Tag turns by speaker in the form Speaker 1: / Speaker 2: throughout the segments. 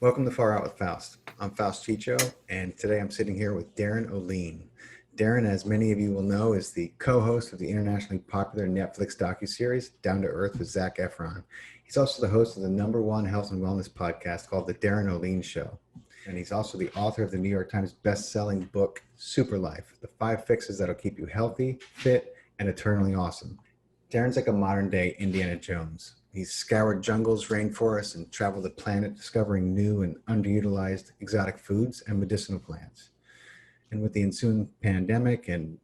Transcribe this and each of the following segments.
Speaker 1: Welcome to Far Out with Faust. I'm Faust Chicho, and today I'm sitting here with Darin Olien. Darin, as many of you will know, is the co-host of the internationally popular Netflix docu-series Down to Earth with Zac Efron. He's also the host of the #1 health and wellness podcast called The Darin Olien Show. And he's also the author of the New York Times best-selling book, Super Life, the 5 fixes that'll keep you healthy, fit, and eternally awesome. Darin's like a modern-day Indiana Jones. He's scoured jungles, rainforests, and traveled the planet discovering new and underutilized exotic foods and medicinal plants. And with the ensuing pandemic and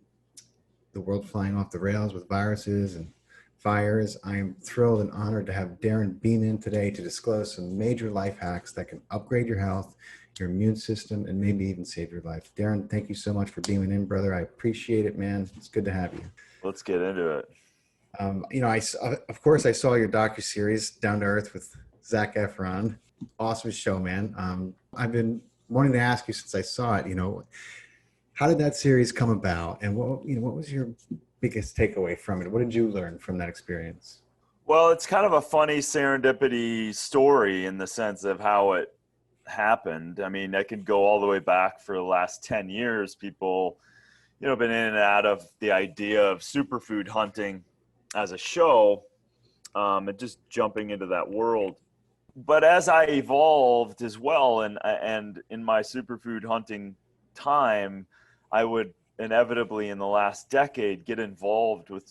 Speaker 1: the world flying off the rails with viruses and fires, I am thrilled and honored to have Darin beam in today to disclose some major life hacks that can upgrade your health, your immune system, and maybe even save your life. Darin, thank you so much for beaming in, brother. I appreciate it, man. It's good to have you.
Speaker 2: Let's get into it.
Speaker 1: Of course, I saw your docu-series Down to Earth with Zac Efron. Awesome show, man. I've been wanting to ask you since I saw it, how did that series come about, and what was your biggest takeaway from it? What did you learn from that experience?
Speaker 2: Well, it's kind of a funny serendipity story in the sense of how it happened. I mean, I could go all the way back for the last 10 years. People, been in and out of the idea of superfood hunting as a show, and just jumping into that world. But as I evolved as well, and in my superfood hunting time, I would inevitably in the last decade get involved with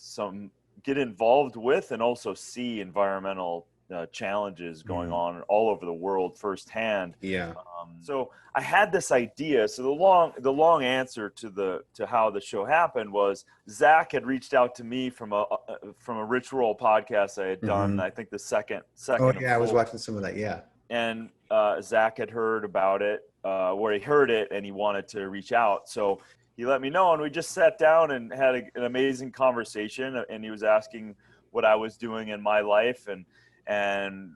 Speaker 2: and also see environmental challenges going on all over the world firsthand.
Speaker 1: Yeah.
Speaker 2: So I had this idea. So the long answer to how the show happened was Zac had reached out to me from a Rich Roll podcast I had done. I think the second.
Speaker 1: Oh yeah, I was watching some of that. Yeah.
Speaker 2: And Zac had heard about it, where he heard it, and he wanted to reach out. So he let me know, and we just sat down and had an amazing conversation. And he was asking what I was doing in my life and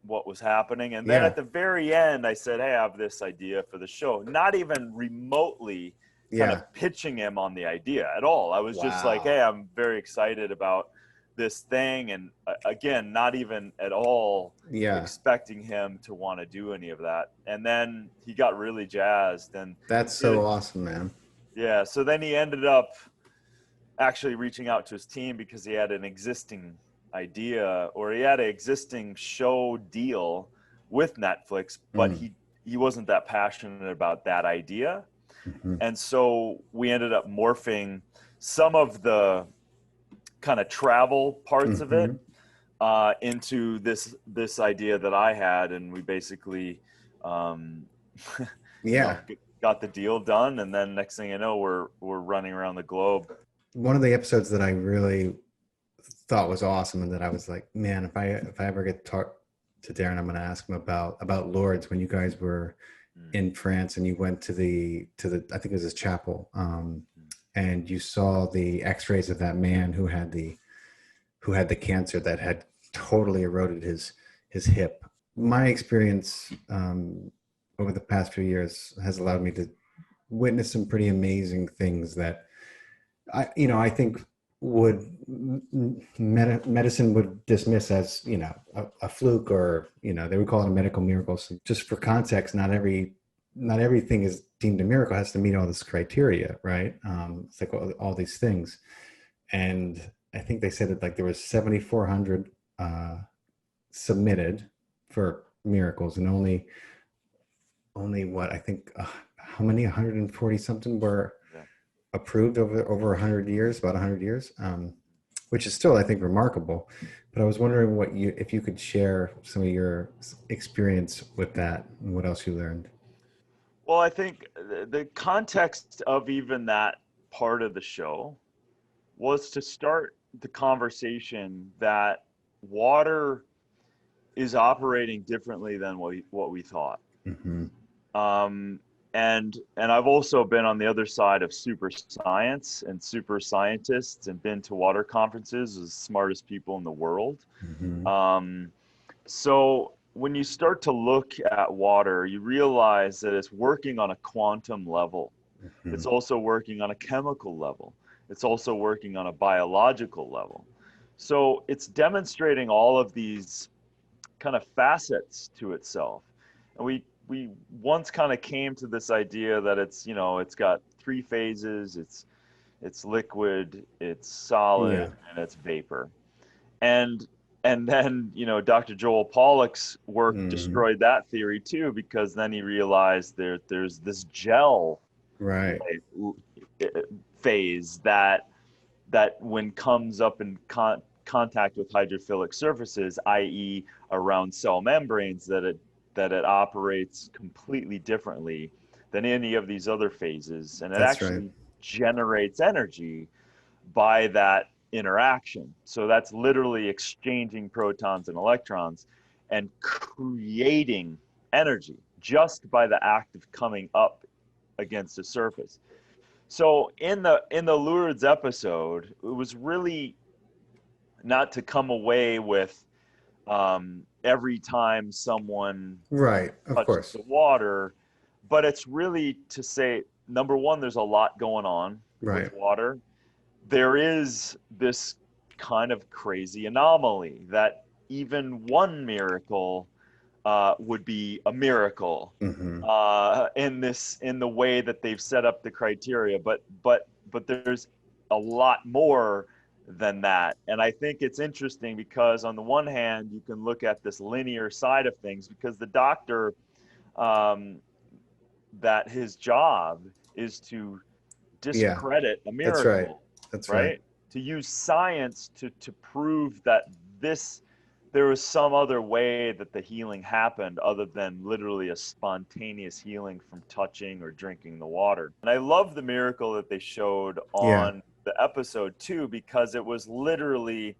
Speaker 2: what was happening. And then at the very end, I said, hey, I have this idea for the show. Not even remotely kind of pitching him on the idea at all. I was just like, hey, I'm very excited about this thing. And again, not even at all expecting him to want to do any of that. And then he got really jazzed. And
Speaker 1: that's so awesome, man.
Speaker 2: Yeah. So then he ended up actually reaching out to his team because he had an existing idea, or he had an existing show deal with Netflix, but he wasn't that passionate about that idea. And so we ended up morphing some of the kind of travel parts of it into this idea that I had, and we basically got the deal done. And then next thing you know, we're running around the globe.
Speaker 1: One of the episodes that I really thought was awesome, and that I was like, man, if I ever get to talk to Darin, I'm going to ask him about Lourdes, when you guys were in France and you went to the I think it was his chapel, and you saw the X-rays of that man who had the cancer that had totally eroded his hip. My experience over the past few years has allowed me to witness some pretty amazing things that I think medicine would dismiss as a fluke, or they would call it a medical miracle. So just for context, not everything is deemed a miracle. It has to meet all this criteria, right? It's like all these things. And I think they said that like there was 7,400 submitted for miracles, and only what I think how many 140 something were approved over 100 years, about 100 years, which is still, I think, remarkable. But I was wondering if you could share some of your experience with that and what else you learned.
Speaker 2: Well, I think the context of even that part of the show was to start the conversation that water is operating differently than what we thought. And I've also been on the other side of super science and super scientists, and been to water conferences with the smartest people in the world. So when you start to look at water, you realize that it's working on a quantum level. It's also working on a chemical level. It's also working on a biological level. So it's demonstrating all of these kind of facets to itself. And we once kind of came to this idea that it's, it's got three phases. It's liquid, it's
Speaker 1: Yeah.
Speaker 2: solid, and it's vapor. And and then, Dr. Joel Pollack's work
Speaker 1: Hmm.
Speaker 2: destroyed that theory too, because then he realized there's this gel
Speaker 1: Right.
Speaker 2: phase that when comes up in contact with hydrophilic surfaces, i.e., around cell membranes, that it operates completely differently than any of these other phases, and it
Speaker 1: That's right.
Speaker 2: actually generates energy by that interaction. So that's literally exchanging protons and electrons and creating energy just by the act of coming up against a surface. So in the Lourdes episode, it was really not to come away with every time someone
Speaker 1: Right. Of
Speaker 2: touches
Speaker 1: course.
Speaker 2: the water, but it's really to say, number one, there's a lot going on with
Speaker 1: Right.
Speaker 2: water. There is this kind of crazy anomaly that even one miracle would be a miracle
Speaker 1: Hmm.
Speaker 2: in the way that they've set up the criteria, but there's a lot more than that. And I think it's interesting because on the one hand, you can look at this linear side of things, because the doctor, um, that his job is to
Speaker 1: Yeah.
Speaker 2: discredit a
Speaker 1: That's right.
Speaker 2: miracle,
Speaker 1: That's right.
Speaker 2: right? To use science to prove that this there was some other way that the healing happened other than literally a spontaneous healing from touching or drinking the water. And I love the miracle that they showed
Speaker 1: Yeah.
Speaker 2: on the episode too, because it was literally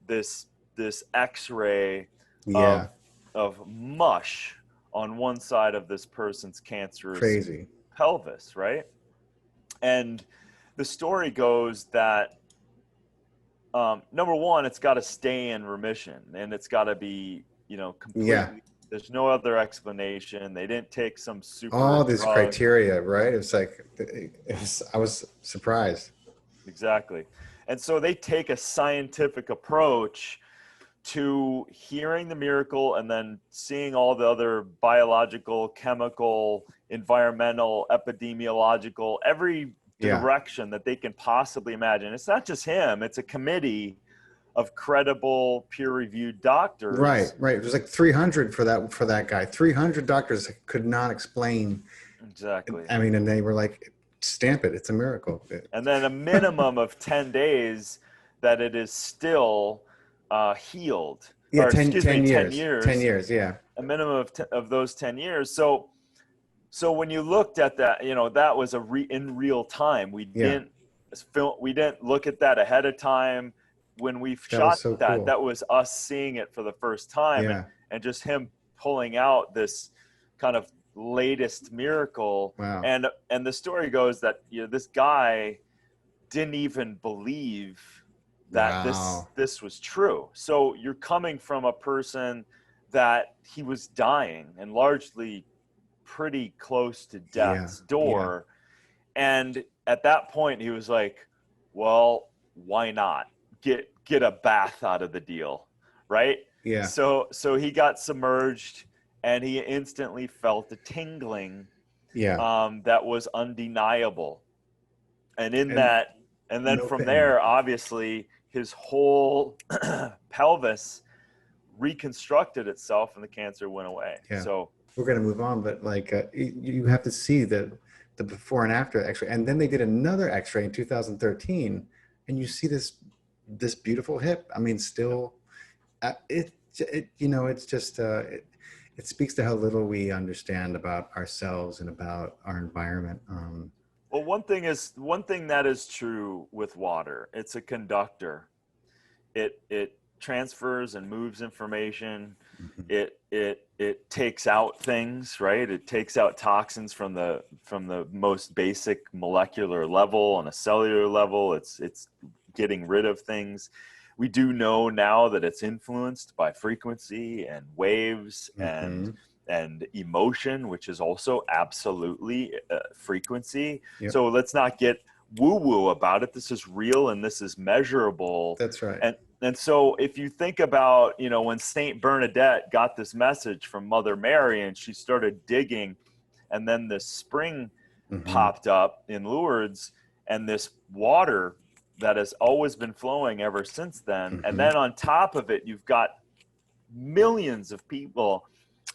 Speaker 2: this this X-ray
Speaker 1: Yeah.
Speaker 2: of mush on one side of this person's cancerous
Speaker 1: Crazy.
Speaker 2: pelvis, right? And the story goes that number one, it's got to stay in remission, and it's got to be,
Speaker 1: Yeah.
Speaker 2: completely. There's no other explanation. They didn't take some super
Speaker 1: All these
Speaker 2: drug.
Speaker 1: criteria, right? It's like I was surprised.
Speaker 2: Exactly. And so they take a scientific approach to hearing the miracle and then seeing all the other biological, chemical, environmental, epidemiological, every
Speaker 1: Yeah.
Speaker 2: direction that they can possibly imagine. It's not just him, it's a committee of credible, peer-reviewed
Speaker 1: Right,
Speaker 2: doctors.
Speaker 1: right. It was like 300 for that guy. 300 doctors could not explain.
Speaker 2: Exactly.
Speaker 1: I mean, and they were like, stamp it. It's a miracle.
Speaker 2: And then a minimum of 10 days that it is still healed,
Speaker 1: Yeah,
Speaker 2: or
Speaker 1: 10,
Speaker 2: excuse me,
Speaker 1: 10
Speaker 2: 10
Speaker 1: years. 10
Speaker 2: years,
Speaker 1: years, yeah.
Speaker 2: a minimum of those 10 years. So when you looked at that, that was in real time.
Speaker 1: Yeah.
Speaker 2: We didn't look at that ahead of time. When we
Speaker 1: That was
Speaker 2: shot
Speaker 1: so
Speaker 2: that,
Speaker 1: cool.
Speaker 2: that was us seeing it for the first time, and
Speaker 1: Yeah.
Speaker 2: just him pulling out this kind of latest miracle.
Speaker 1: Wow.
Speaker 2: And the story goes that, this guy didn't even believe that
Speaker 1: Wow.
Speaker 2: this was true. So you're coming from a person that he was dying and largely pretty close to
Speaker 1: Yeah.
Speaker 2: death's
Speaker 1: Yeah.
Speaker 2: door. And at that point, he was like, well, why not get a bath out of the deal, right?
Speaker 1: Yeah.
Speaker 2: So he got submerged, and he instantly felt a tingling
Speaker 1: Yeah.
Speaker 2: that was undeniable. And in
Speaker 1: And
Speaker 2: that, and then
Speaker 1: no
Speaker 2: from
Speaker 1: pain.
Speaker 2: there, obviously, his whole pelvis reconstructed itself, and the cancer went away.
Speaker 1: Yeah.
Speaker 2: So
Speaker 1: We're going to move on, but like you have to see the before and after X-ray. And then they did another X-ray in 2013, and you see this beautiful hip. I mean, still, it's just it speaks to how little we understand about ourselves and about our environment.
Speaker 2: well, one thing that is true with water. It's a conductor. It transfers and moves information.
Speaker 1: Mhm.
Speaker 2: It takes out things, right? It takes out toxins from the most basic molecular level on a cellular level. It's getting rid of things. We do know now that it's influenced by frequency and waves and
Speaker 1: Mhm.
Speaker 2: emotion, which is also absolutely frequency.
Speaker 1: Yep.
Speaker 2: So let's not get woo woo about it. This is real and this is measurable.
Speaker 1: That's right.
Speaker 2: And And so if you think about, you know, when Saint Bernadette got this message from Mother Mary and she started digging, and then this spring popped up in Lourdes, and this water that has always been flowing ever since then. And then on top of it, you've got millions of people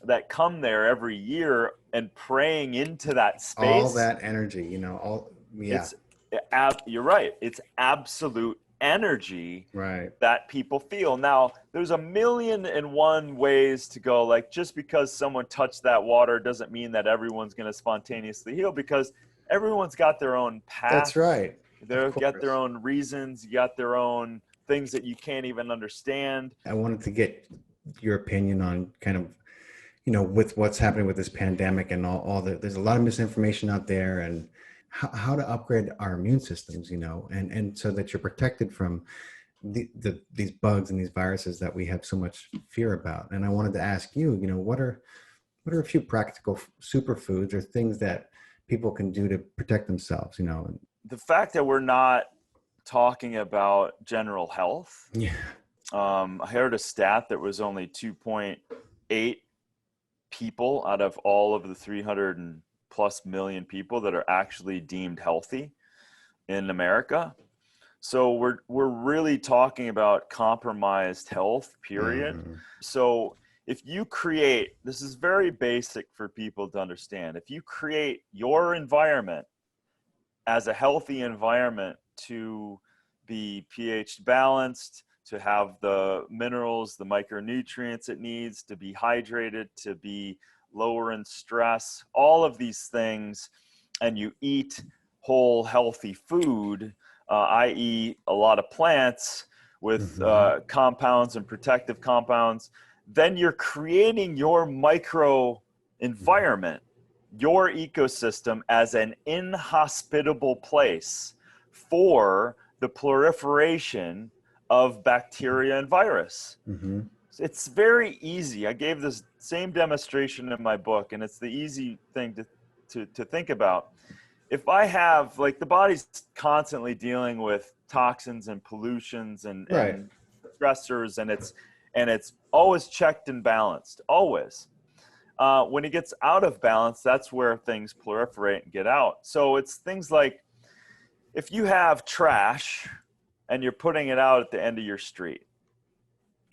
Speaker 2: that come there every year and praying into that space.
Speaker 1: All that energy, you know,
Speaker 2: You're right. It's absolute energy
Speaker 1: right.
Speaker 2: that people feel. Now, there's 1,000,001 ways to go. Like, just because someone touched that water doesn't mean that everyone's going to spontaneously heal, because everyone's got their own path.
Speaker 1: That's right.
Speaker 2: They've got their own reasons. You got their own things that you can't even understand.
Speaker 1: I wanted to get your opinion on kind of, you know, with what's happening with this pandemic and all the, there's a lot of misinformation out there, and how to upgrade our immune systems, you know, and so that you're protected from these bugs and these viruses that we have so much fear about. And I wanted to ask you, you know, what are a few practical superfoods or things that people can do to protect themselves, you know?
Speaker 2: The fact that we're not talking about general health.
Speaker 1: Yeah.
Speaker 2: I heard a stat that was only 2.8 people out of all of the 300 and plus million people that are actually deemed healthy in America. So we're really talking about compromised health, period. So if you create, this is very basic for people to understand, if you create your environment as a healthy environment to be pH balanced, to have the minerals, the micronutrients it needs, to be hydrated, to be lower in stress, all of these things, and you eat whole healthy food, i.e. a lot of plants with compounds and protective compounds, then you're creating your micro environment, your ecosystem, as an inhospitable place for the proliferation of bacteria and virus. It's very easy. I gave this same demonstration in my book, and it's the easy thing to think about. If I have, like, the body's constantly dealing with toxins and pollutions and stressors, and it's always checked and balanced, always. When it gets out of balance, that's where things proliferate and get out. So it's things like, if you have trash and you're putting it out at the end of your street,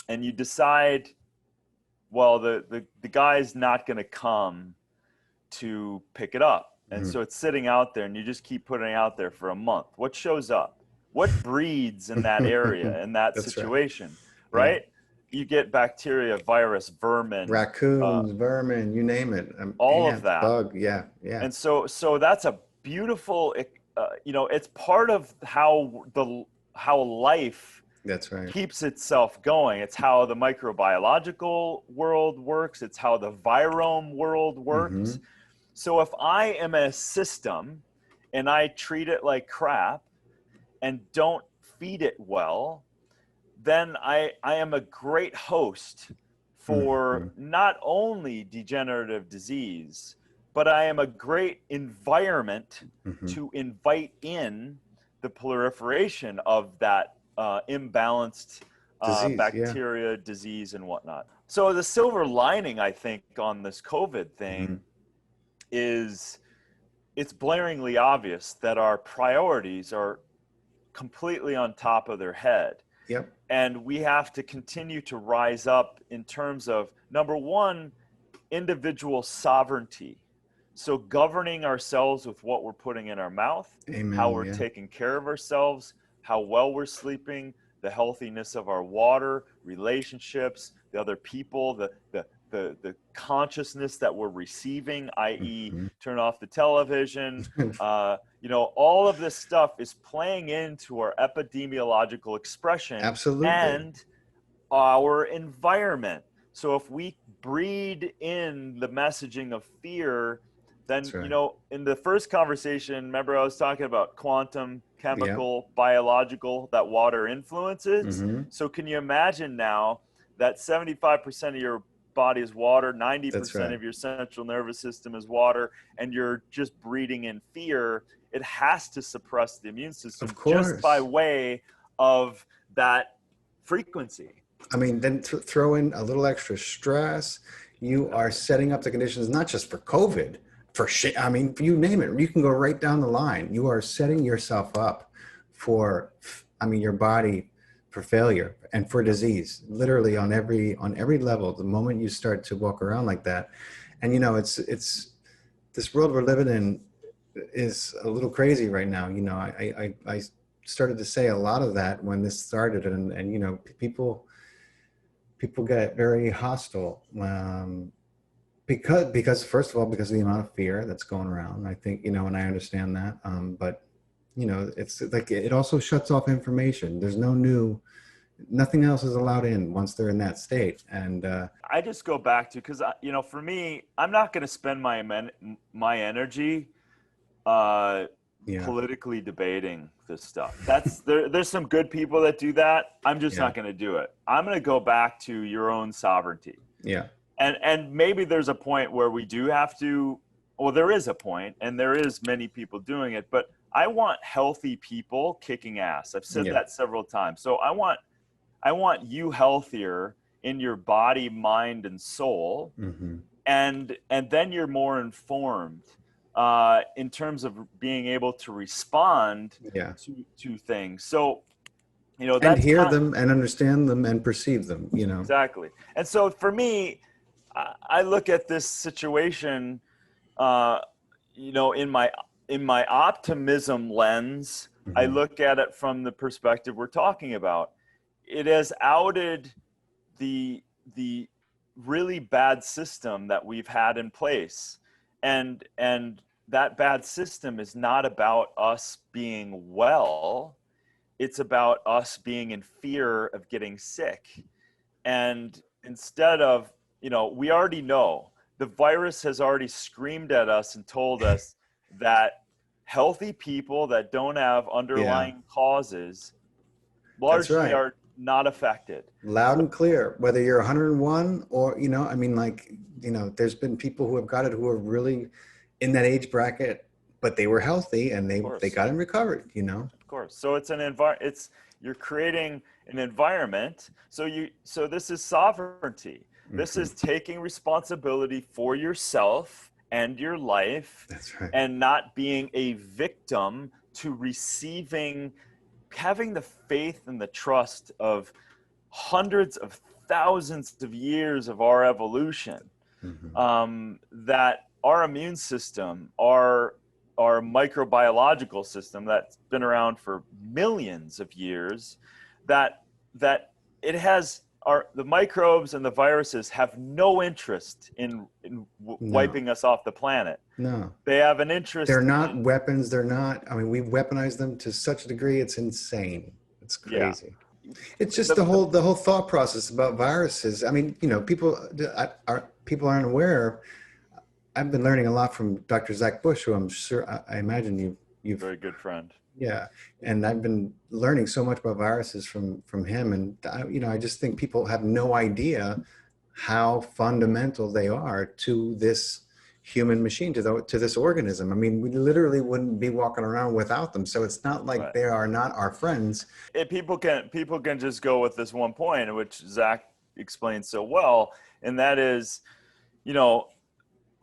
Speaker 2: and you decide, well, the guy's not going to come to pick it up. And so it's sitting out there, and you just keep putting it out there for a month. What shows up? What breeds in that area, in that situation, right? You get bacteria, virus, vermin.
Speaker 1: Raccoons, vermin, you name it.
Speaker 2: All of that.
Speaker 1: Bug, yeah.
Speaker 2: And so that's a beautiful, you know, it's part of how life keeps itself going. It's how the microbiological world works. It's how the virome world works. So if I am a system and I treat it like crap and don't feed it well, then I am a great host for not only degenerative disease, but I am a great environment to invite in the proliferation of that imbalanced disease, bacteria, disease, and whatnot. So the silver lining, I think, on this COVID thing is it's blaringly obvious that our priorities are completely on top of their head. And we have to continue to rise up in terms of, number one, individual sovereignty. So governing ourselves with what we're putting in our mouth, how we're taking care of ourselves, how well we're sleeping, the healthiness of our water, relationships, the other people, the consciousness that we're receiving, i.e. turn off the television. You know, all of this stuff is playing into our epidemiological expression and our environment. So if we breed in the messaging of fear, then, you know, in the first conversation, remember I was talking about quantum, chemical, biological, that water influences. So can you imagine now that 75% of your body is water, 90% of your central nervous system is water, and you're just breeding in fear? It has to suppress the immune system just by way of that frequency.
Speaker 1: I mean, then throw in a little extra stress. You are setting up the conditions, not just for COVID, for shit. I mean, you name it. You can go right down the line. You are setting yourself up for, I mean, your body for failure and for disease, literally on every level. The moment you start to walk around like that, and you know, it's this world we're living in is a little crazy right now. You know, I started to say a lot of that when this started, and you know, people get very hostile because first of all, because of the amount of fear that's going around. I think, you know, and I understand that, but you know, it's like it also shuts off information. There's nothing else is allowed in once they're in that state. And
Speaker 2: I just go back to, because you know, for me, I'm not going to spend my energy
Speaker 1: yeah,
Speaker 2: politically debating this stuff. There's some good people that do that. I'm just
Speaker 1: yeah,
Speaker 2: not going to do it. I'm going to go back to your own sovereignty.
Speaker 1: yeah,
Speaker 2: And maybe there's a point where we do have to, well, there is a point, and there is many people doing it, but I want healthy people kicking ass. I've said
Speaker 1: yeah,
Speaker 2: that several times. So I want you healthier in your body, mind, and soul.
Speaker 1: mm-hmm.
Speaker 2: And then you're more informed in terms of being able to respond
Speaker 1: Yeah,
Speaker 2: to things. So, you know,
Speaker 1: and
Speaker 2: that's
Speaker 1: hear them and understand them and perceive them. You know,
Speaker 2: exactly. And so for me, I look at this situation, you know, in my optimism lens. I
Speaker 1: mm-hmm.
Speaker 2: look at it from the perspective we're talking about. It has outed the really bad system that we've had in place, and that bad system is not about us being well. It's about us being in fear of getting sick. And instead of, you know, we already know the virus has already screamed at us and told us that healthy people that don't have
Speaker 1: Yeah,
Speaker 2: underlying causes
Speaker 1: that's
Speaker 2: largely
Speaker 1: right.
Speaker 2: are not affected.
Speaker 1: Loud
Speaker 2: So,
Speaker 1: and clear, whether you're 101 or, you know, I mean, like, you know, there's been people who have got it who are really in that age bracket, but they were healthy and
Speaker 2: of
Speaker 1: they
Speaker 2: course,
Speaker 1: got it recovered, you know?
Speaker 2: of course. So it's an environment. You're creating an environment. So this is sovereignty. This
Speaker 1: Hmm.
Speaker 2: is taking responsibility for yourself and your life,
Speaker 1: That's right.
Speaker 2: and not being a victim to receiving, having the faith and the trust of hundreds of thousands of years of our evolution,
Speaker 1: Hmm.
Speaker 2: that our immune system, our microbiological system that's been around for millions of years, that it has, the microbes and the viruses have no interest in
Speaker 1: No,
Speaker 2: wiping us off the planet.
Speaker 1: no.
Speaker 2: They have an
Speaker 1: They're
Speaker 2: interest
Speaker 1: not
Speaker 2: in,
Speaker 1: weapons. They're not, I mean, we've weaponized them to such a degree, it's insane. It's
Speaker 2: yeah,
Speaker 1: crazy. It's just
Speaker 2: the
Speaker 1: the whole thought process about viruses. I mean, you know, people aren't aware. I've been learning a lot from Dr. Zach Bush, who I'm sure I imagine you've
Speaker 2: very good friend.
Speaker 1: yeah, and I've been learning so much about viruses from him, and you know, I just think people have no idea how fundamental they are to this human machine, to this organism. I mean, we literally wouldn't be walking around without them. So it's not like
Speaker 2: Right.
Speaker 1: they are not our friends.
Speaker 2: People can just go with this one point, which Zach explained so well, and that is, you know,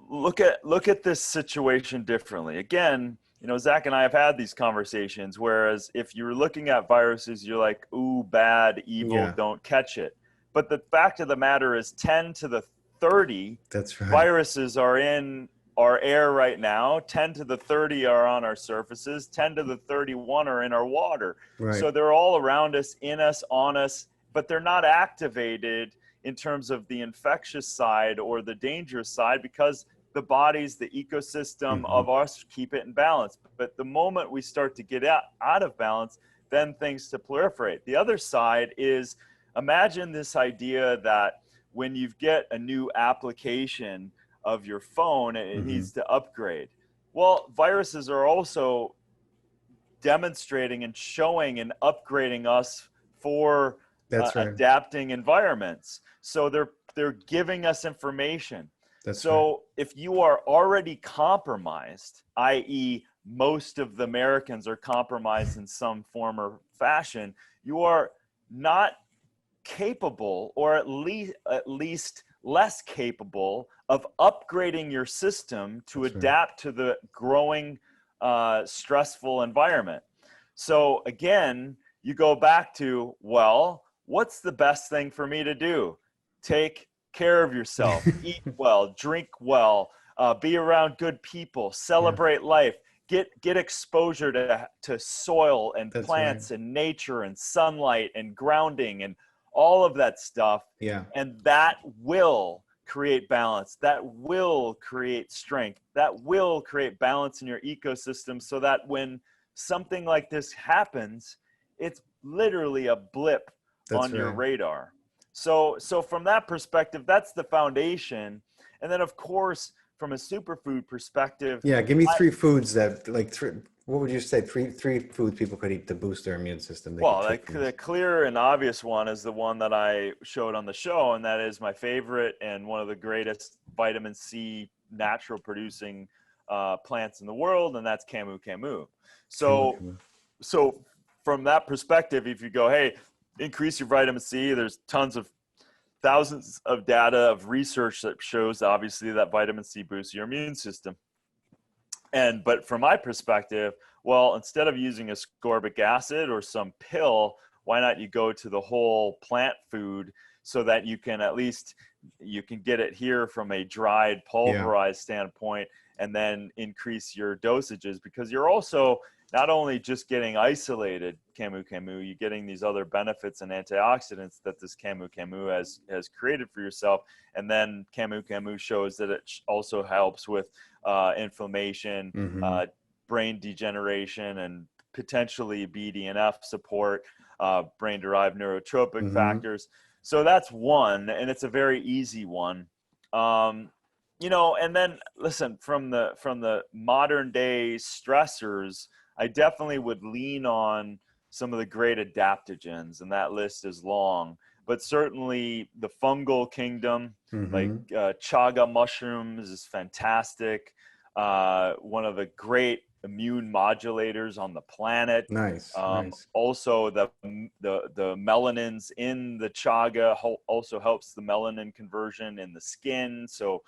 Speaker 2: look at this situation differently. Again, you know, Zach and I have had these conversations, whereas if you're looking at viruses, you're like, ooh, bad, evil,
Speaker 1: Yeah,
Speaker 2: don't catch it. But the fact of the matter is 10 to the 30
Speaker 1: that's right.
Speaker 2: viruses are in our air right now. 10 to the 30 are on our surfaces. 10 to the 31 are in our water.
Speaker 1: Right.
Speaker 2: So they're all around us, in us, on us, but they're not activated in terms of the infectious side or the dangerous side, because the bodies, the ecosystem
Speaker 1: Hmm.
Speaker 2: of us keep it in balance. But the moment we start to get out of balance, then things to proliferate. The other side is, imagine this idea that when you get a new application of your phone, it
Speaker 1: Hmm.
Speaker 2: needs to upgrade. Well, viruses are also demonstrating and showing and upgrading us for
Speaker 1: That's right.
Speaker 2: adapting environments. So they're giving us information.
Speaker 1: That's right.
Speaker 2: So if you are already compromised, i.e., most of the Americans are compromised in some form or fashion, you are not capable, or at least less capable of upgrading your system to
Speaker 1: That's right.
Speaker 2: adapt to the growing stressful environment. So again, you go back to, well, what's the best thing for me to do? Take care of yourself, eat well, drink well, be around good people,
Speaker 1: Yeah,
Speaker 2: celebrate life, get exposure to soil and
Speaker 1: that's right.
Speaker 2: plants and nature and sunlight and grounding and all of that stuff.
Speaker 1: Yeah,
Speaker 2: And that will create balance. That will create strength. That will create balance in your ecosystem, so that when something like this happens, it's literally a blip
Speaker 1: that's
Speaker 2: on your
Speaker 1: right.
Speaker 2: radar. So from that perspective, that's the foundation. And then of course, from a superfood perspective,
Speaker 1: Yeah, give me
Speaker 2: I,
Speaker 1: three foods that like three. What would you say? Three foods people could eat to boost their immune system. They could
Speaker 2: well,
Speaker 1: take from
Speaker 2: the
Speaker 1: this.
Speaker 2: clear and obvious one is the one that I showed on the show, and that is my favorite and one of the greatest vitamin C natural producing plants in the world, and that's camu camu.
Speaker 1: Camu
Speaker 2: So,
Speaker 1: camu.
Speaker 2: so from that perspective, if you go, hey, increase your vitamin C, there's thousands of data of research that shows obviously that vitamin C boosts your immune system. But from my perspective, well, instead of using ascorbic acid or some pill, why not you go to the whole plant food, so that you can at least, you can get it here from a dried
Speaker 1: Yeah,
Speaker 2: pulverized standpoint, and then increase your dosages, because you're also not only just getting isolated camu camu, you're getting these other benefits and antioxidants that this camu camu has created for yourself. And then camu camu shows that it also helps with inflammation,
Speaker 1: mm-hmm.
Speaker 2: brain degeneration, and potentially BDNF support, brain-derived neurotropic
Speaker 1: Mm-hmm.
Speaker 2: factors. So that's one, and it's a very easy one. And then listen, from the modern day stressors, I definitely would lean on some of the great adaptogens, and that list is long. But certainly the fungal kingdom, like
Speaker 1: Mm-hmm.
Speaker 2: chaga mushrooms, is fantastic. One of the great immune modulators on the planet.
Speaker 1: Nice, nice.
Speaker 2: Also, the melanins in the chaga also helps the melanin conversion in the skin. So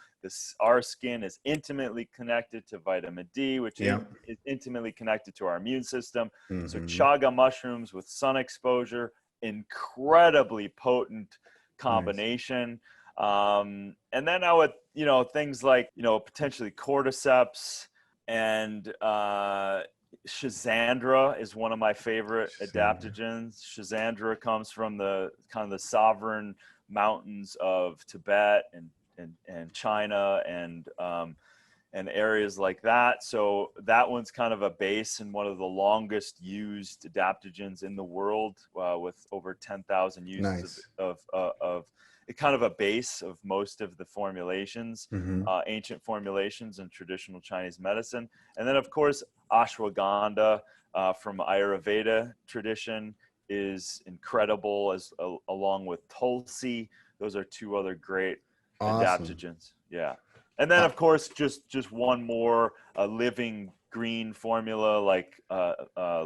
Speaker 2: our skin is intimately connected to vitamin D, which
Speaker 1: Yeah.
Speaker 2: is intimately connected to our immune system. So
Speaker 1: Mm-hmm.
Speaker 2: chaga mushrooms with sun exposure, incredibly potent
Speaker 1: Nice.
Speaker 2: combination. And then I would, things like, potentially cordyceps and Schizandra is one of my favorite
Speaker 1: Sandra.
Speaker 2: adaptogens. Schizandra comes from the kind of the sovereign mountains of Tibet and China and areas like that. So that one's kind of a base and one of the longest used adaptogens in the world, with over 10,000 uses
Speaker 1: Nice.
Speaker 2: of kind of a base of most of the formulations,
Speaker 1: Mm-hmm.
Speaker 2: ancient formulations in traditional Chinese medicine. And then of course, ashwagandha from Ayurveda tradition is incredible, along with tulsi. Those are two other great
Speaker 1: Awesome.
Speaker 2: adaptogens. Yeah. And then,
Speaker 1: Uh,
Speaker 2: of course, just one more, living green formula, like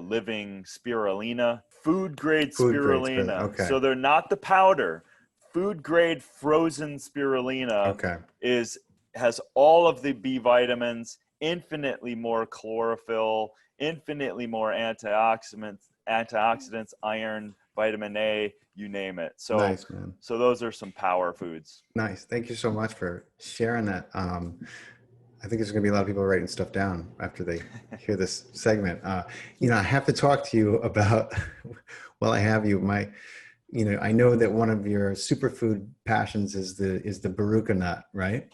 Speaker 2: living spirulina, food grade
Speaker 1: Food grades, but
Speaker 2: spirulina.
Speaker 1: okay.
Speaker 2: So they're not the powder. Food grade frozen spirulina
Speaker 1: Okay.
Speaker 2: has all of the B vitamins, infinitely more chlorophyll, infinitely more antioxidants, iron, vitamin A, you name it. So
Speaker 1: Nice, man.
Speaker 2: so those are some power foods.
Speaker 1: Nice. Thank you so much for sharing that. I think there's going to be a lot of people writing stuff down after they hear this segment. I have to talk to you about, while I have you, I know that one of your superfood passions is the baruka nut, right?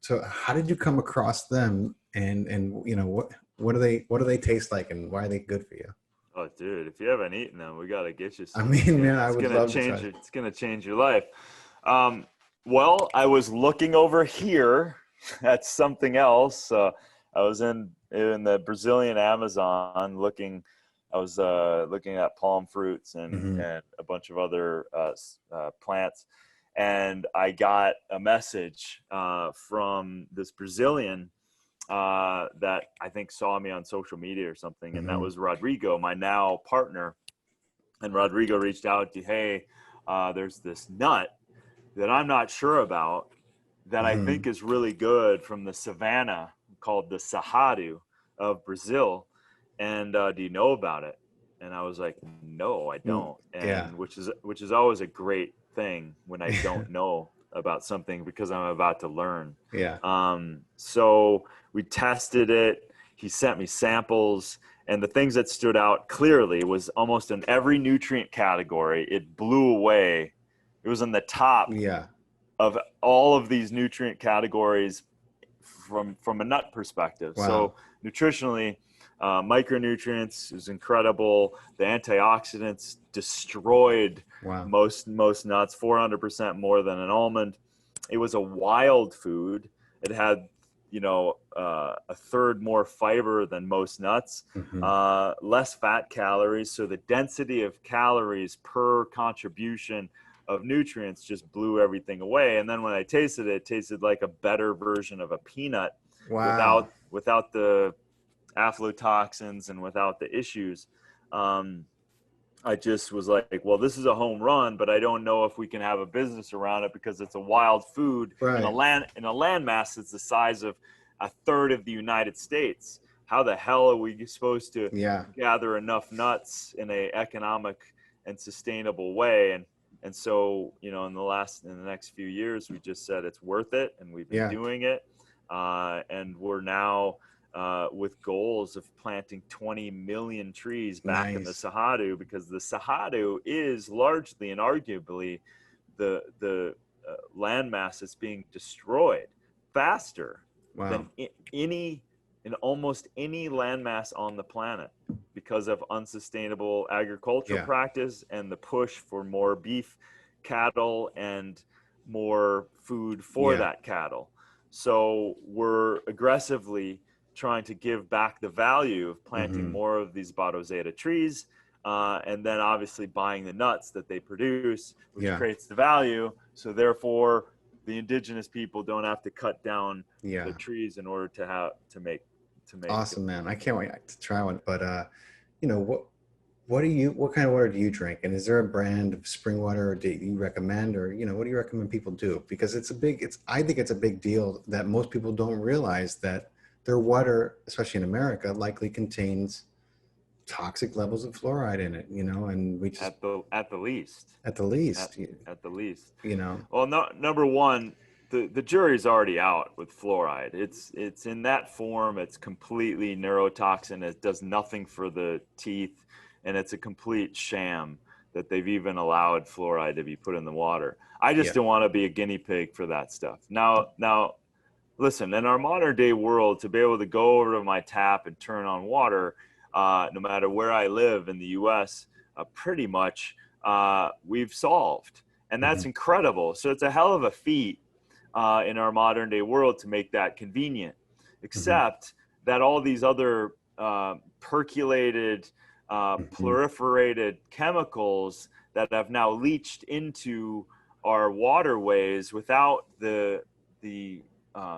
Speaker 1: So how did you come across them, and what do they taste like, and why are they good for you?
Speaker 2: Oh, dude, if you haven't eaten them, we got to get you
Speaker 1: I
Speaker 2: some.
Speaker 1: mean, man, I would love to try.
Speaker 2: It's gonna change your life. Um, well, I was looking over here at something else. I was in the Brazilian Amazon looking. I was looking at palm fruits
Speaker 1: Hmm.
Speaker 2: and a bunch of other plants, and I got a message from this Brazilian that I think saw me on social media or something, and that
Speaker 1: Hmm.
Speaker 2: was Rodrigo, my now partner. And Rodrigo reached out to, hey, there's this nut that I'm not sure about that I think is really good from the savannah called the Cerrado of Brazil. And do you know about it? And I was like, no, I don't.
Speaker 1: Yeah.
Speaker 2: And which is always a great thing when I don't know about something because I'm about to learn.
Speaker 1: Yeah.
Speaker 2: So we tested it. He sent me samples, and the things that stood out clearly was almost in every nutrient category. It blew away. It was in the top
Speaker 1: Yeah.
Speaker 2: of all of these nutrient categories from a nut perspective.
Speaker 1: Wow.
Speaker 2: So nutritionally, micronutrients is incredible. The antioxidants destroyed
Speaker 1: Wow.
Speaker 2: most nuts, 400% more than an almond. It was a wild food. It had, a third more fiber than most nuts, less fat calories. So the density of calories per contribution of nutrients just blew everything away. And then when I tasted it, it tasted like a better version of a peanut.
Speaker 1: Wow.
Speaker 2: without the aflatoxins and without the issues. I just was like, well, this is a home run, but I don't know if we can have a business around it because it's a wild food
Speaker 1: Right.
Speaker 2: in a land mass that's the size of a third of the United States. How the hell are we supposed to gather enough nuts in a economic and sustainable way? And so, in the next few years, we just said it's worth it, and we've been doing it. And we're now with goals of planting 20 million trees back in the Cerrado, because the Cerrado is largely and arguably the landmass that's being destroyed faster than in almost any landmass on the planet because of unsustainable agricultural practice and the push for more beef cattle and more food for that cattle. So we're aggressively trying to give back the value of planting more of these Barozeta trees, and then obviously buying the nuts that they produce, which creates the value. So therefore, the indigenous people don't have to cut down the trees in order to make.
Speaker 1: Awesome, man. I can't wait to try one. But what kind of water do you drink? And is there a brand of spring water that you recommend, or what do you recommend people do? Because I think it's a big deal that most people don't realize that their water, especially in America, likely contains toxic levels of fluoride in it, and we just
Speaker 2: at the least. Well, number one, the jury's already out with fluoride. It's in that form. It's completely neurotoxin. It does nothing for the teeth, and it's a complete sham that they've even allowed fluoride to be put in the water. I just don't want to be a guinea pig for that stuff. Now, listen, in our modern day world, to be able to go over to my tap and turn on water, no matter where I live in the U.S., pretty much we've solved, and that's incredible. So it's a hell of a feat in our modern day world to make that convenient, except that all these other percolated, proliferated chemicals that have now leached into our waterways without the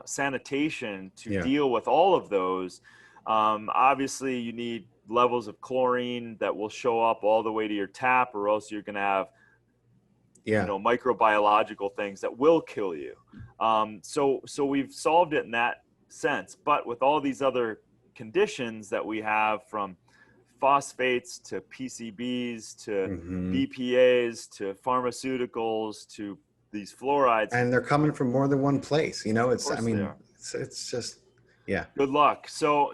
Speaker 2: sanitation to deal with all of those. Obviously, you need levels of chlorine that will show up all the way to your tap, or else you're going to have microbiological things that will kill you. So we've solved it in that sense. But with all these other conditions that we have, from phosphates to PCBs to BPAs to pharmaceuticals to these fluorides,
Speaker 1: and they're coming from more than one place, it's just
Speaker 2: good luck. So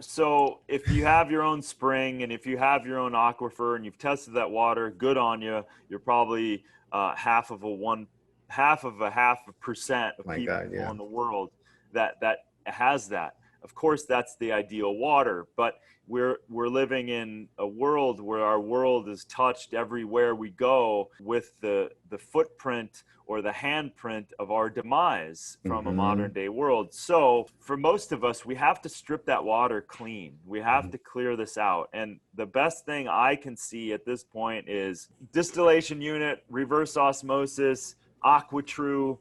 Speaker 2: if you have your own spring, and if you have your own aquifer, and you've tested that water, good on you. You're probably half of a 0.5% of people in the world that has that. Of course, that's the ideal water, but we're living in a world where our world is touched everywhere we go with the footprint or the handprint of our demise from a modern day world. So for most of us, we have to strip that water clean. We have to clear this out. And the best thing I can see at this point is distillation unit, reverse osmosis, AquaTrue.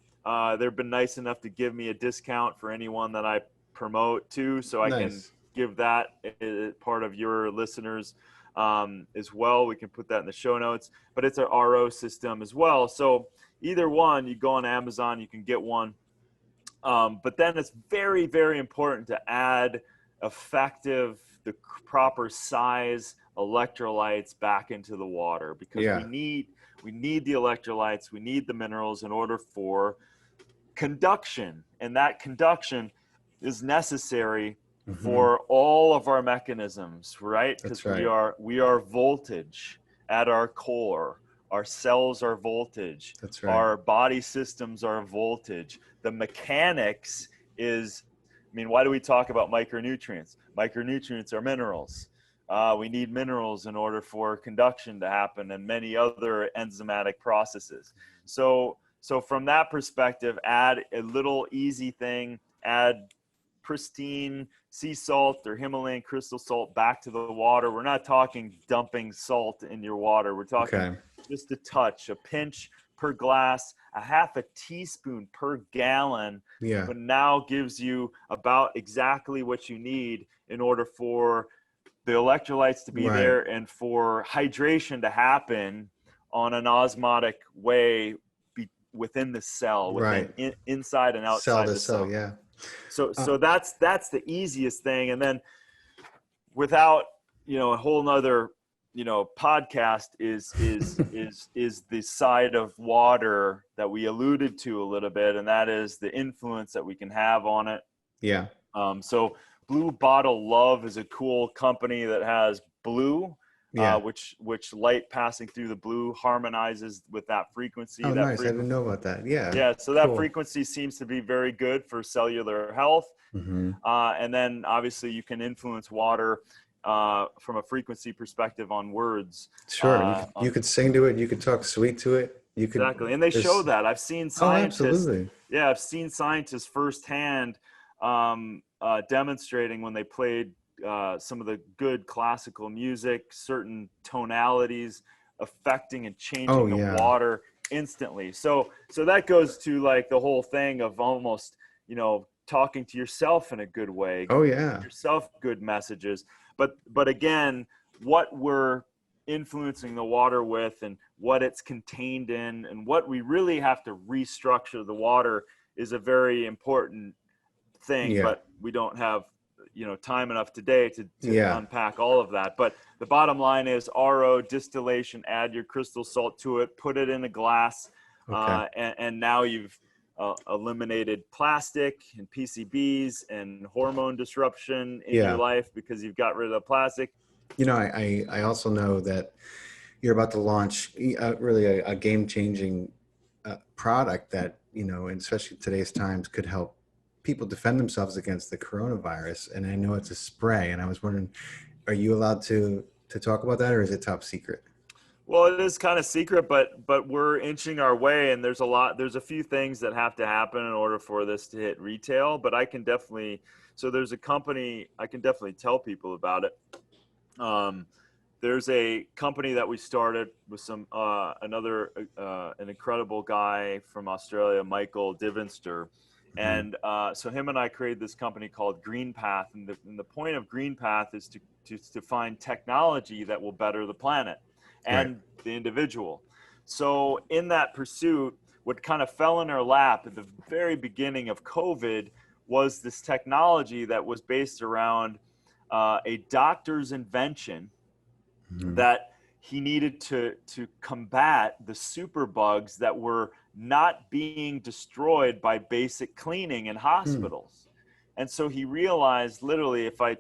Speaker 2: They've been nice enough to give me a discount for anyone that I promote too, so I can give that as part of your listeners' as well. We can put that in the show notes, but it's an RO system as well. So either one, you go on Amazon, you can get one. But then it's very, very important to add effective, the proper size electrolytes back into the water, because
Speaker 1: Yeah.
Speaker 2: we need the electrolytes, we need the minerals in order for conduction, and that conduction is necessary for all of our mechanisms, right? Because
Speaker 1: That's right.
Speaker 2: we are voltage at our core. Our cells are voltage.
Speaker 1: That's right.
Speaker 2: Our body systems are voltage. The mechanics is, I mean, why do we talk about micronutrients? Micronutrients are minerals. We need minerals in order for conduction to happen, and many other enzymatic processes. So from that perspective, add a little easy thing, add pristine sea salt or Himalayan crystal salt back to the water. We're not talking dumping salt in your water. We're talking just a touch, a pinch per glass, a half a teaspoon per gallon,
Speaker 1: Yeah.
Speaker 2: but now gives you about exactly what you need in order for the electrolytes to be there and for hydration to happen on an osmotic way within the cell, within inside and outside the cell.
Speaker 1: Yeah.
Speaker 2: So that's the easiest thing. And then without, a whole nother, podcast is the side of water that we alluded to a little bit. And that is the influence that we can have on it.
Speaker 1: Yeah.
Speaker 2: So Blue Bottle Love is a cool company that has blue, which light passing through the blue harmonizes with that frequency.
Speaker 1: Oh, nice. I didn't know about that. Yeah.
Speaker 2: Yeah. So that frequency seems to be very good for cellular health. And then obviously you can influence water from a frequency perspective on words.
Speaker 1: Sure. You could sing to it. You could talk sweet to it. You could,
Speaker 2: exactly. And they show that. I've seen scientists.
Speaker 1: Oh, absolutely.
Speaker 2: Yeah. I've seen scientists firsthand demonstrating when they played some of the good classical music, certain tonalities affecting and changing the water instantly. So that goes to like the whole thing of almost, talking to yourself in a good way.
Speaker 1: Oh yeah.
Speaker 2: Yourself good messages. But again, what we're influencing the water with and what it's contained in and what we really have to restructure the water is a very important thing, but we don't have time enough today to unpack all of that. But the bottom line is RO distillation, add your crystal salt to it, put it in a glass, and now you've eliminated plastic and PCBs and hormone disruption in your life because you've got rid of the plastic.
Speaker 1: I also know that you're about to launch really a game-changing product that, and especially today's times, could help people defend themselves against the coronavirus. And I know it's a spray, and I was wondering, are you allowed to talk about that, or is it top secret?
Speaker 2: Well, it is kind of secret, but we're inching our way, and there's a few things that have to happen in order for this to hit retail, but I can definitely, so there's a company, I can definitely tell people about it. There's a company that we started with some, an incredible guy from Australia, Michael Divenster. And so him and I created this company called Green Path, and the point of Green Path is to find technology that will better the planet and the individual. So in that pursuit, what kind of fell in our lap at the very beginning of COVID was this technology that was based around a doctor's invention that he needed to combat the superbugs that were not being destroyed by basic cleaning in hospitals. And so he realized, literally, if I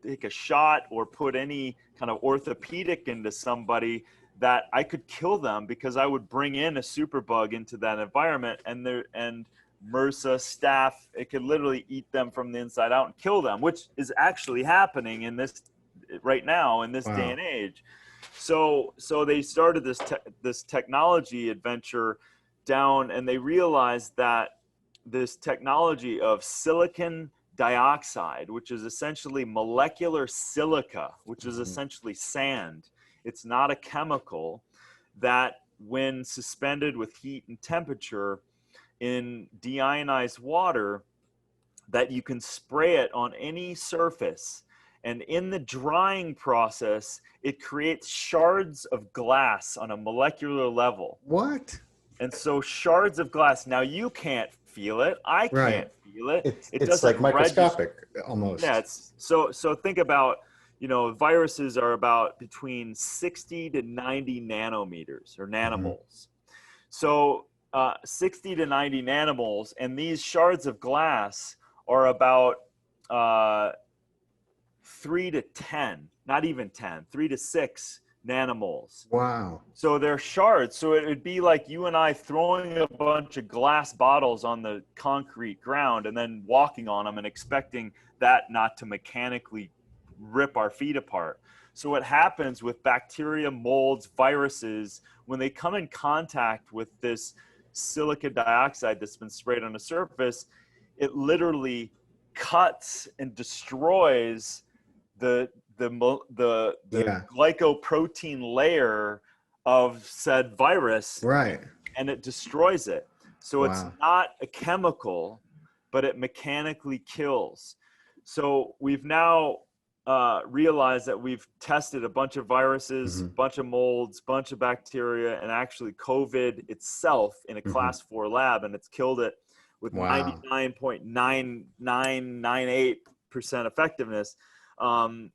Speaker 2: take a shot or put any kind of orthopedic into somebody, that I could kill them because I would bring in a superbug into that environment, and MRSA, staph, it could literally eat them from the inside out and kill them, which is actually happening in this right now in this day and age. So they started this technology adventure down, and they realized that this technology of silicon dioxide, which is essentially molecular silica, which is essentially sand. It's not a chemical, that when suspended with heat and temperature in deionized water, that you can spray it on any surface And in the drying process, it creates shards of glass on a molecular level.
Speaker 1: What?
Speaker 2: And so shards of glass, now you can't feel it. I
Speaker 1: Right.
Speaker 2: can't feel it. It
Speaker 1: It's
Speaker 2: doesn't
Speaker 1: like
Speaker 2: register.
Speaker 1: microscopic almost.
Speaker 2: Yeah, so think about, viruses are about between 60 to 90 nanometers or
Speaker 1: Hmm.
Speaker 2: nanomoles. So 60 to 90 nanomoles, and these shards of glass are about uh, 3 to 10, not even 10, 3 to 6 nanomoles.
Speaker 1: Wow.
Speaker 2: So they're shards. So it would be like you and I throwing a bunch of glass bottles on the concrete ground and then walking on them and expecting that not to mechanically rip our feet apart. So what happens with bacteria, molds, viruses, when they come in contact with this silica dioxide that's been sprayed on the surface, it literally cuts and destroys the
Speaker 1: Yeah.
Speaker 2: glycoprotein layer of said virus,
Speaker 1: Right.
Speaker 2: and it destroys it. So it's
Speaker 1: Wow.
Speaker 2: not a chemical, but it mechanically kills. So we've now realized that we've tested a bunch of viruses,
Speaker 1: Hmm.
Speaker 2: bunch of molds, bunch of bacteria, and actually COVID itself in a
Speaker 1: Hmm.
Speaker 2: class 4 lab, and it's killed it with
Speaker 1: Wow.
Speaker 2: 99.9998% effectiveness. And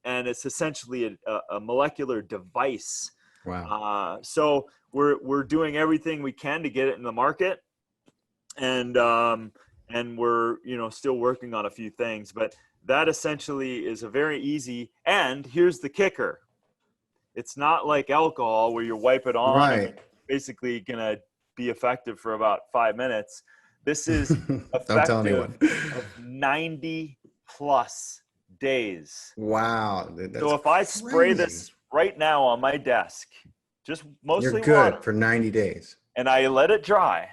Speaker 2: it's essentially a molecular device.
Speaker 1: Wow.
Speaker 2: So we're doing everything we can to get it in the market, and we're still working on a few things, but that essentially is a very easy. And here's the kicker: it's not like alcohol where you wipe it on and
Speaker 1: Right.
Speaker 2: it's basically gonna be effective for about 5 minutes. This is
Speaker 1: Don't tell
Speaker 2: effective
Speaker 1: anyone.
Speaker 2: of 90 plus days.
Speaker 1: Wow. Dude, that's
Speaker 2: So if I spray
Speaker 1: crazy.
Speaker 2: this right now on my desk, just
Speaker 1: You're
Speaker 2: mostly
Speaker 1: good
Speaker 2: water,
Speaker 1: for 90 days.
Speaker 2: and I let it dry,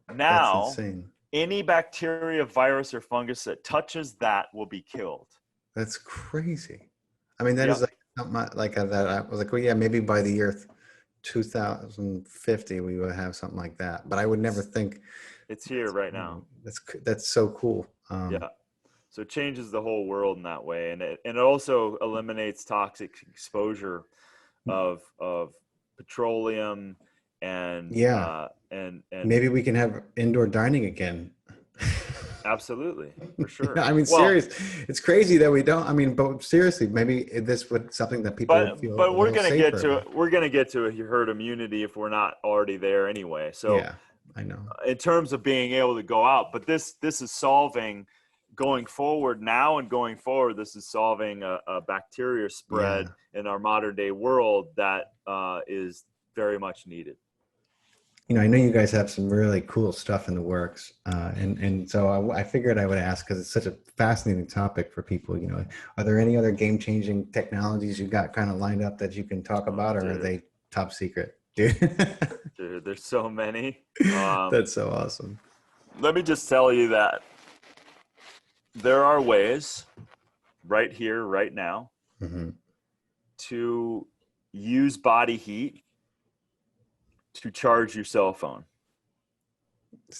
Speaker 1: That's
Speaker 2: now
Speaker 1: insane.
Speaker 2: any bacteria, virus, or fungus that touches that will be killed.
Speaker 1: That's crazy. I mean, that is
Speaker 2: Yep,
Speaker 1: like something like that. I was like, well, yeah, maybe by the year 2050 we would have something like that. But I would never think
Speaker 2: it's here right now.
Speaker 1: that's so cool.
Speaker 2: Yeah. So it changes the whole world in that way, and it also eliminates toxic exposure of petroleum and
Speaker 1: Yeah,
Speaker 2: and
Speaker 1: maybe we can have indoor dining again.
Speaker 2: absolutely, for
Speaker 1: Yeah,
Speaker 2: sure.
Speaker 1: I mean,
Speaker 2: Well,
Speaker 1: serious. It's crazy that we don't. I mean, but seriously, maybe this would something that people would feel a
Speaker 2: but
Speaker 1: little safer about.
Speaker 2: we're gonna get to a herd immunity if we're not already there anyway. So
Speaker 1: Yeah, I know.
Speaker 2: in terms of being able to go out, but this is solving going forward now, and going forward this is solving a bacteria spread
Speaker 1: Yeah.
Speaker 2: in our modern day world that is very much needed.
Speaker 1: I know you guys have some really cool stuff in the works, and so I figured I would ask because it's such a fascinating topic for people. Are there any other game-changing technologies you got kind of lined up that you can talk
Speaker 2: Oh,
Speaker 1: about, or are they top secret, dude?
Speaker 2: dude, there's so many.
Speaker 1: That's so awesome.
Speaker 2: Let me just tell you that there are ways right here, right now,
Speaker 1: Hmm.
Speaker 2: to use body heat to charge your cell phone.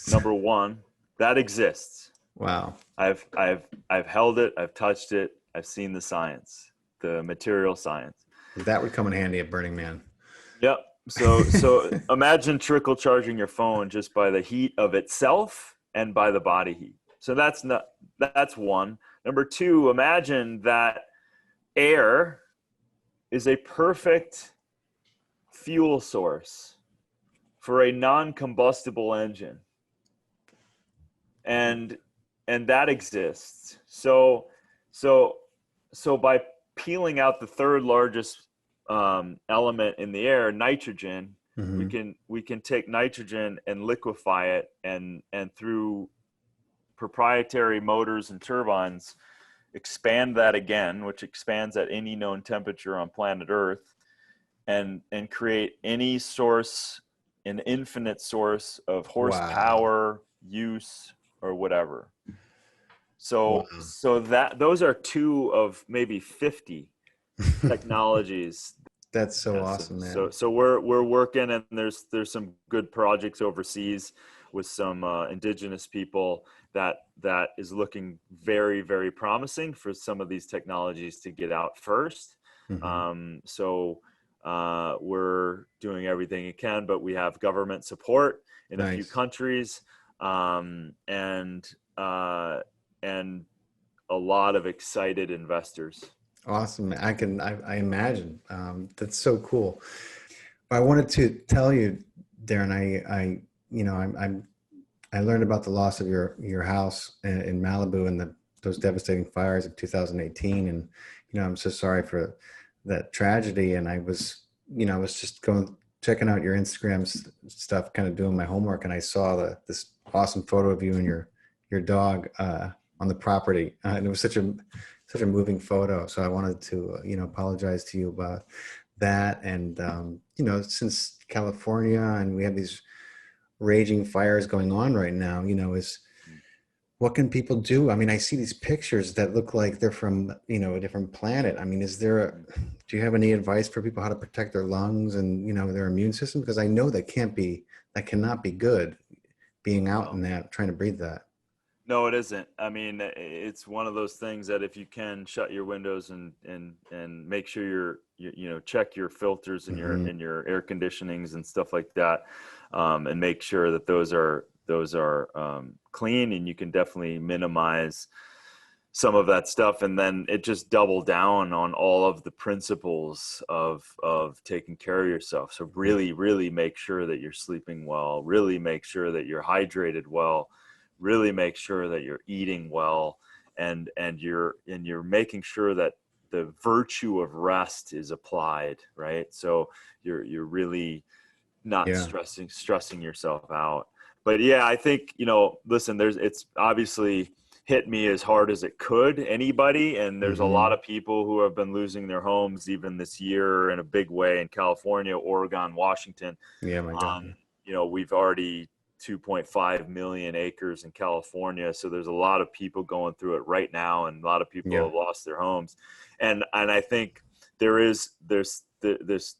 Speaker 2: Number one, that exists.
Speaker 1: Wow.
Speaker 2: I've held it, I've touched it, I've seen the science, the material science.
Speaker 1: That would come in handy at Burning Man.
Speaker 2: Yep. So imagine trickle charging your phone just by the heat of itself and by the body heat. So that's one. Number two, imagine that air is a perfect fuel source for a non-combustible engine. And that exists. So by peeling out the third largest element in the air, nitrogen,
Speaker 1: Hmm.
Speaker 2: we can take nitrogen and liquefy it, and through proprietary motors and turbines expand that again, which expands at any known temperature on planet Earth, and create any source, an infinite source of
Speaker 1: Wow.
Speaker 2: horsepower, use, or whatever. So
Speaker 1: Wow.
Speaker 2: that those are two of maybe 50 technologies.
Speaker 1: That's so
Speaker 2: Yeah,
Speaker 1: awesome, man.
Speaker 2: so we're working, and there's some good projects overseas. with some indigenous people that is looking very, very promising for some of these technologies to get out first. So we're doing everything it can, but we have government support in a few countries, and a lot of excited investors.
Speaker 1: Awesome. I imagine. That's so cool. I wanted to tell you, Darin, I learned about the loss of your house in Malibu and those devastating fires of 2018. And, I'm so sorry for that tragedy. And I was just checking out your Instagram stuff, kind of doing my homework. And I saw this awesome photo of you and your dog on the property. And it was such a moving photo. So I wanted to, apologize to you about that. And, since California and we have these raging fires going on right now, what can people do? I mean, I see these pictures that look like they're from, a different planet. I mean, do you have any advice for people how to protect their lungs and, their immune system? Because I know that cannot be good being out in that, trying to breathe that.
Speaker 2: No, it isn't. I mean, it's one of those things that if you can shut your windows and make sure check your filters and your air conditionings and stuff like that, and make sure that those are clean, and you can definitely minimize some of that stuff. And then it just double down on all of the principles of taking care of yourself. So really, really make sure that you're sleeping well, really make sure that you're hydrated well, really make sure that you're eating well, and you're making sure that the virtue of rest is applied, right? So you're really not stressing yourself out. But yeah, I think, listen, it's obviously hit me as hard as it could anybody. And there's a lot of people who have been losing their homes even this year in a big way in California, Oregon, Washington.
Speaker 1: Yeah, my God.
Speaker 2: We've already 2.5 million acres in California. So there's a lot of people going through it right now, and a lot of people have lost their homes. And I think there's this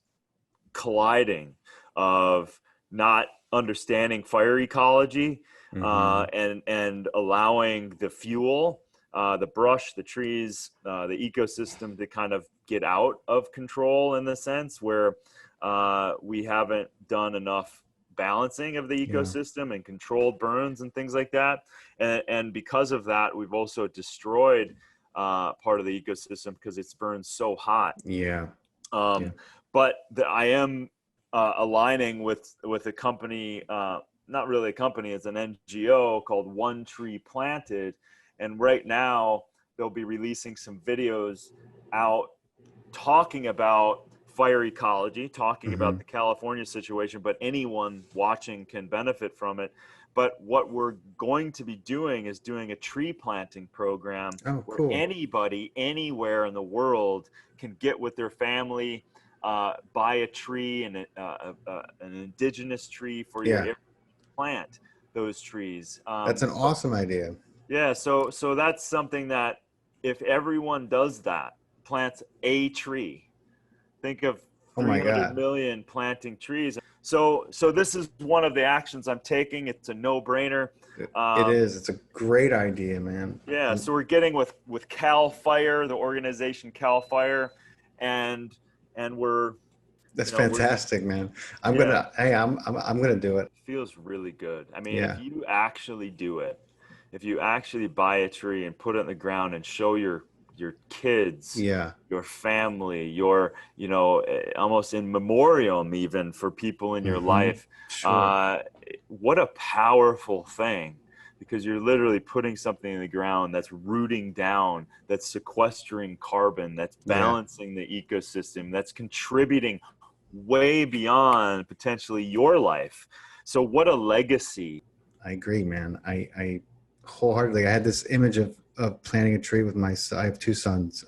Speaker 2: colliding of not understanding fire ecology, and allowing the fuel, the brush, the trees, the ecosystem to kind of get out of control, in the sense where we haven't done enough balancing of the ecosystem and controlled burns and things like that. And because of that, we've also destroyed part of the ecosystem because it's burned so hot. But I am aligning with a company, not really a company, it's an NGO called One Tree Planted. And right now they'll be releasing some videos out talking about fire ecology, talking about the California situation, but anyone watching can benefit from it. But what we're going to be doing is doing a tree planting program where anybody, anywhere in the world can get with their family, buy a tree, and an indigenous tree for your area to plant those trees.
Speaker 1: That's an awesome idea.
Speaker 2: Yeah, so that's something that if everyone does that, plants a tree, think of 300 million planting trees. So this is one of the actions I'm taking. It's a no-brainer.
Speaker 1: It is. It's a great idea, man.
Speaker 2: Yeah. So we're getting with Cal Fire, the organization Cal Fire, and we're.
Speaker 1: That's fantastic, man. I'm gonna do it.
Speaker 2: It feels really good. I mean, if you actually do it, if you actually buy a tree and put it in the ground and show your kids, your family, your, almost in memoriam even for people in your life. What a powerful thing, because you're literally putting something in the ground that's rooting down, that's sequestering carbon, that's balancing the ecosystem, that's contributing way beyond potentially your life. So what a legacy.
Speaker 1: I agree, man. I wholeheartedly, I had this image of planting a tree with I have two sons,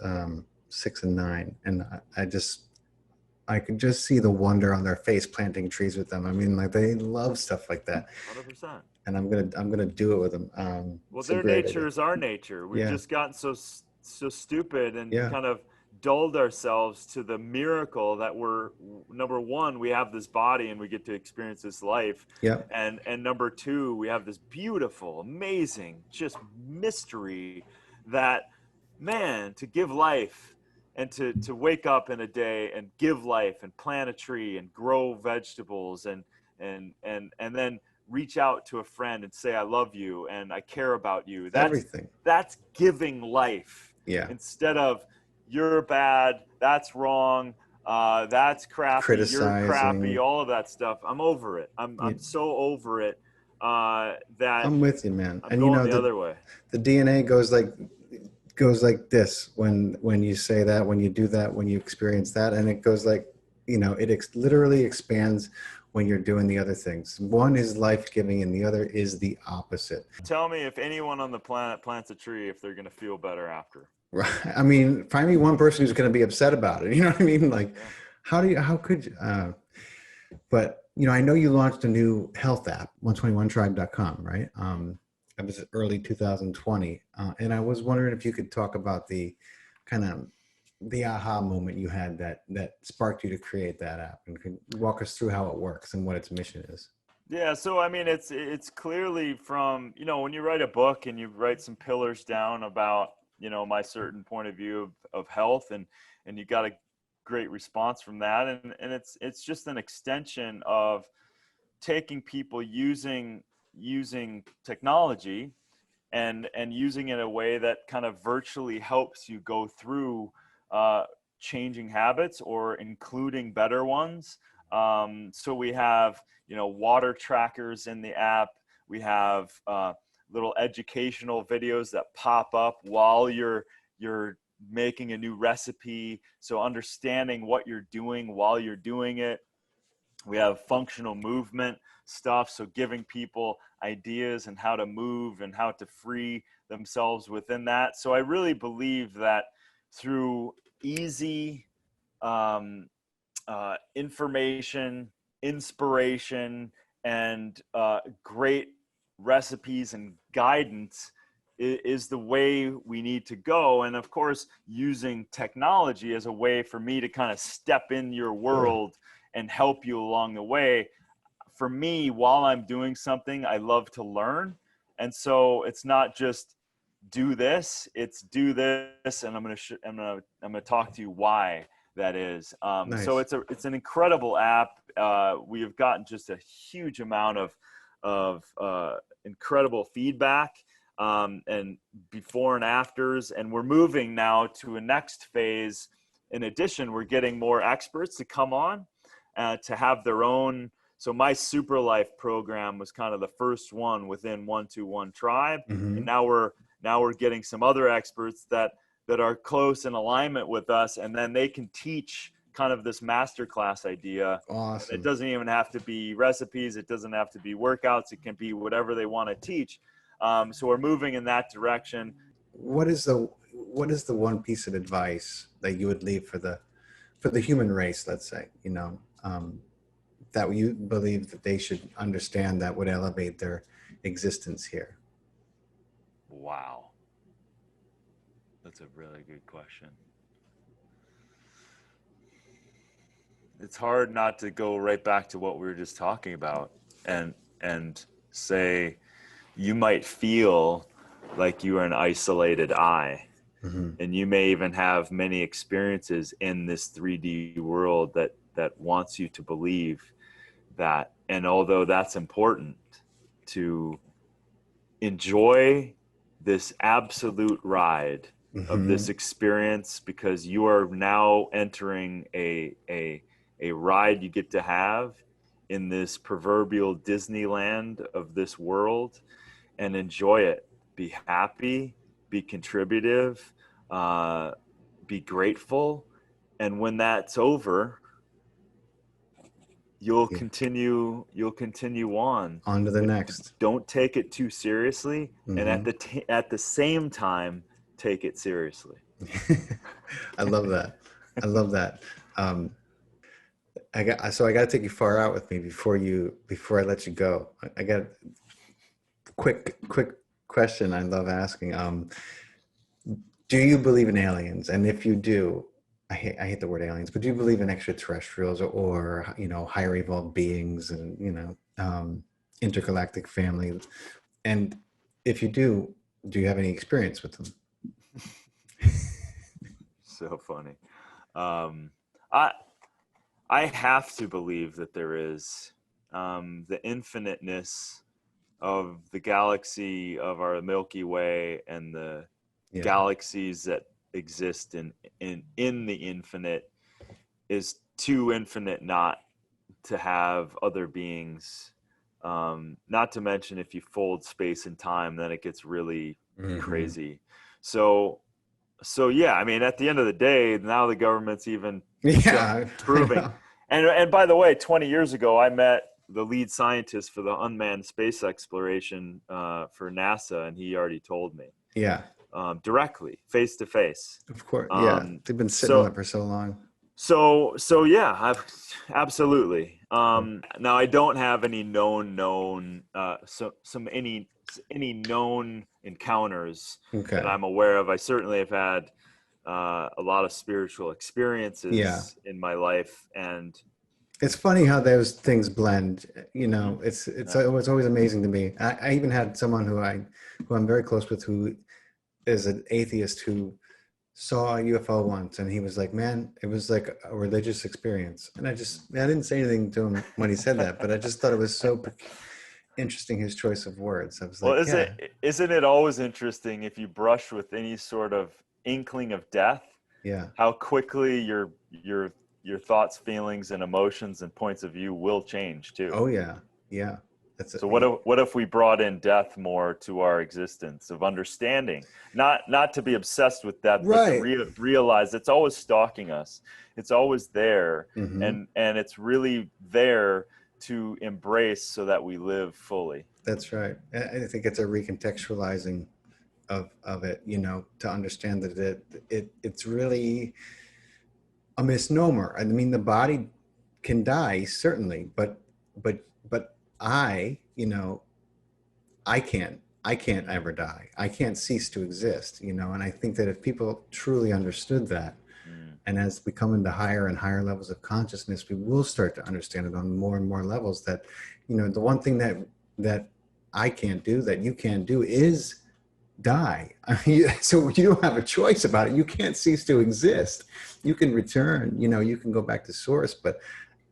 Speaker 1: 6 and 9. And I could just see the wonder on their face planting trees with them. I mean, like, they love stuff like that.
Speaker 2: 100%.
Speaker 1: And I'm going to do it with them.
Speaker 2: Well, their nature is our nature. We've just gotten so stupid and kind of dulled ourselves to the miracle that we're, number one, we have this body and we get to experience this life.
Speaker 1: Yeah.
Speaker 2: And number two, we have this beautiful, amazing, just mystery that, man, to give life and to wake up in a day and give life and plant a tree and grow vegetables and then reach out to a friend and say, I love you and I care about you.
Speaker 1: Everything.
Speaker 2: That's giving life.
Speaker 1: Yeah.
Speaker 2: Instead of you're bad, that's wrong, that's crappy, you're crappy, all of that stuff. I'm over it. I'm so over it that
Speaker 1: I'm with you, man.
Speaker 2: I'm going the other way.
Speaker 1: The DNA goes like this when you say that, when you do that, when you experience that, and it goes like, it literally expands when you're doing the other things. One is life-giving and the other is the opposite.
Speaker 2: Tell me if anyone on the planet plants a tree, if they're going to feel better after.
Speaker 1: Right. I mean, find me one person who's going to be upset about it. You know what I mean? Like, how could you? But, I know you launched a new health app, 121tribe.com, right? It was early 2020. And I was wondering if you could talk about the kind of the aha moment you had that sparked you to create that app, and could walk us through how it works and what its mission is.
Speaker 2: Yeah, so I mean, it's clearly from, when you write a book and you write some pillars down about, my certain point of view of health, and you got a great response from that, and it's just an extension of taking people using technology and using it in a way that kind of virtually helps you go through changing habits or including better ones. So we have, water trackers in the app. We have little educational videos that pop up while you're making a new recipe. So understanding what you're doing while you're doing it. We have functional movement stuff. So giving people ideas and how to move and how to free themselves within that. So I really believe that through easy information, inspiration, and great recipes and guidance is the way we need to go. And of course, using technology as a way for me to kind of step in your world and help you along the way. For me, while I'm doing something, I love to learn. And so it's not just do this, it's do this, and I'm gonna talk to you why that is.
Speaker 1: Nice.
Speaker 2: So it's an incredible app. We have gotten just a huge amount of incredible feedback and before and afters, and we're moving now to a next phase. In addition, we're getting more experts to come on to have their own. So my Super Life program was kind of the first one within 121 Tribe, and now we're getting some other experts that are close in alignment with us, and then they can teach kind of this masterclass idea.
Speaker 1: Awesome.
Speaker 2: It doesn't even have to be recipes. It doesn't have to be workouts. It can be whatever they want to teach. So we're moving in that direction.
Speaker 1: What is the one piece of advice that you would leave for the human race, let's say, that you believe that they should understand that would elevate their existence here?
Speaker 2: Wow. That's a really good question. It's hard not to go right back to what we were just talking about and say, you might feel like you are an isolated I, and you may even have many experiences in this 3D world that wants you to believe that. And although that's important, to enjoy this absolute ride of this experience, because you are now entering a ride you get to have in this proverbial Disneyland of this world, and enjoy it. Be happy, be contributive, be grateful. And when that's over, you'll continue on
Speaker 1: to the next.
Speaker 2: Don't take it too seriously, and at the same time, take it seriously.
Speaker 1: I love that. I got to take you far out with me before I let you go. I got a quick question I love asking. Do you believe in aliens? And if you do, I hate the word aliens, but do you believe in extraterrestrials or higher evolved beings and intergalactic family? And if you do you have any experience with them?
Speaker 2: So funny. Um, I I have to believe that there is the infiniteness of the galaxy of our Milky Way and the
Speaker 1: Yeah.
Speaker 2: galaxies that exist in the infinite is too infinite not to have other beings. Not to mention, if you fold space and time, then it gets really
Speaker 1: Hmm.
Speaker 2: crazy. So, so yeah, I mean, at the end of the day, now the government's even
Speaker 1: Yeah, I
Speaker 2: proving.
Speaker 1: know.
Speaker 2: And by the way, 20 years ago, I met the lead scientist for the unmanned space exploration for NASA, and he already told me
Speaker 1: Yeah,
Speaker 2: directly, face to face.
Speaker 1: of course. Yeah,
Speaker 2: Um,
Speaker 1: they've been sitting on
Speaker 2: so
Speaker 1: it for so long.
Speaker 2: so yeah, absolutely. Now I don't have any any known encounters that
Speaker 1: Okay.
Speaker 2: I'm aware of. I certainly have had a lot of spiritual
Speaker 1: Yeah.
Speaker 2: experiences in my life, and
Speaker 1: It's funny how those things blend.
Speaker 2: mhm, yeah.
Speaker 1: It's always amazing to me. I even had someone who I'm very close with who is an atheist who saw a UFO once, and he was like, "Man, it was like a religious experience." And I didn't say anything to him when he said that, but I just thought it was so interesting his choice of words. I was
Speaker 2: Well,
Speaker 1: like, "Yeah,
Speaker 2: isn't it always interesting if you brush with any sort of inkling of death,
Speaker 1: yeah,
Speaker 2: how quickly your thoughts, feelings, and emotions and points of view will change too.
Speaker 1: oh yeah, yeah." That's
Speaker 2: So what if we brought in death more to our existence of understanding, not to be obsessed with death, but to
Speaker 1: right.
Speaker 2: realize it's always stalking us, it's always there,
Speaker 1: Hmm.
Speaker 2: and it's really there to embrace so that we live fully.
Speaker 1: That's right. I think it's a recontextualizing of it, to understand that it's really a misnomer. I mean, the body can die certainly, but I can't ever die. I can't cease to exist, and I think that if people truly understood that,
Speaker 2: Mm.
Speaker 1: and as we come into higher and higher levels of consciousness, we will start to understand it on more and more levels that, the one thing that I can't do, that you can't do, is die. I mean, so you don't have a choice about it. You can't cease to exist. You can return, you can go back to source, but